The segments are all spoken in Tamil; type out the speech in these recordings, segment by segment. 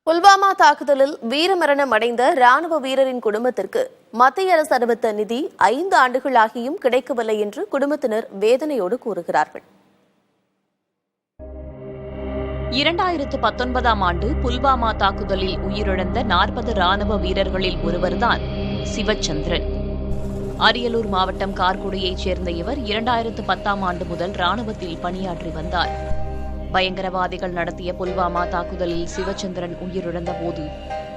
புல்வாமா தாக்குதலில் வீரமரணம் அடைந்த ராணுவ வீரரின் குடும்பத்திற்கு மத்திய அரசு அறிவித்த நிதி 5 ஆண்டுகளாகியும் கிடைக்கவில்லை என்று குடும்பத்தினர் வேதனையோடு கூறுகிறார்கள். 2019ஆம் ஆண்டு புல்வாமா தாக்குதலில் உயிரிழந்த 40 ராணுவ வீரர்களில் ஒருவர்தான் சிவச்சந்திரன். அரியலூர் மாவட்டம் கார்குடியைச் சேர்ந்த இவர் 2010ஆம் ஆண்டு முதல் ராணுவத்தில் பணியாற்றி வந்தார். பயங்கரவாதிகள் நடத்திய புல்வாமா தாக்குதலில் சிவச்சந்திரன் உயிரிழந்தபோது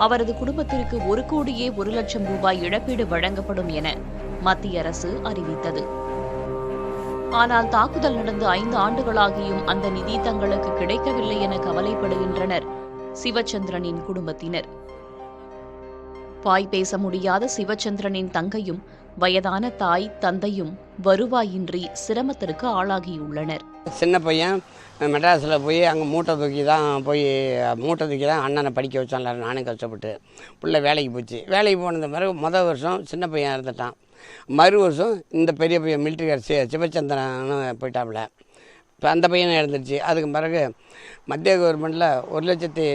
அவரது குடும்பத்திற்கு 1,01,00,000 ரூபாய் இழப்பீடு வழங்கப்படும் என மத்திய அரசு அறிவித்தது. ஆனால் தாக்குதல் நடந்து 5 ஆண்டுகளாகியும் அந்த நிதி தங்களுக்கு கிடைக்கவில்லை என கவலைப்படுகின்றனர் சிவச்சந்திரனின் குடும்பத்தினர். வாய் பேச முடியாத சிவச்சந்திரனின் தங்கையும் வயதான தாய் தந்தையும் வருவாயின்றி சிரமத்திற்கு ஆளாகியுள்ளனர். சின்ன பையன் மெட்ராஸில் போய் அங்கே மூட்டை தூக்கி தான் அண்ணனை படிக்க வச்சான்ல. நானும் கஷ்டப்பட்டு பிள்ளை வேலைக்கு போச்சு. வேலைக்கு போனது பிறகு முதல் வருஷம் சின்ன பையன் இறந்துட்டான். மறு வருஷம் இந்த பெரிய பையன் மிலிட்ரிக்கார் சிவச்சந்திரன் போயிட்டாப்புல. இப்போ அந்த பையனை இறந்துருச்சு. அதுக்கு பிறகு மத்திய கவர்மெண்ட்டில் 1,00,000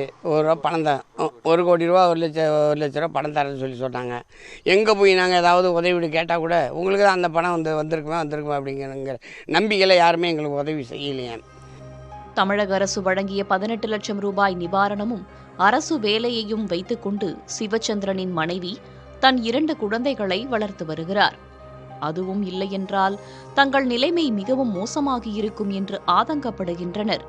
ரூபா பணம் தான், 1 கோடி ரூபா 1,00,000 ரூபா பணம் தரேன்னு சொன்னாங்க. எங்கே போய் நாங்கள் ஏதாவது உதவி கேட்டால் கூட உங்களுக்கு தான் அந்த பணம் வந்திருக்குமா அப்படிங்கிற நம்பிக்கையில் யாருமே எங்களுக்கு உதவி செய்யலையே. தமிழக அரசு வழங்கிய 18 லட்சம் ரூபாய் நிவாரணமும் அரசு வேலையையும் வைத்துக்கொண்டு சிவச்சந்திரனின் மனைவி தன் 2 குழந்தைகளை வளர்த்து வருகிறார். அதுவும் இல்லையென்றால் தங்கள் நிலைமை மிகவும் மோசமாகியிருக்கும் என்று ஆதங்கப்படுகின்றனர்.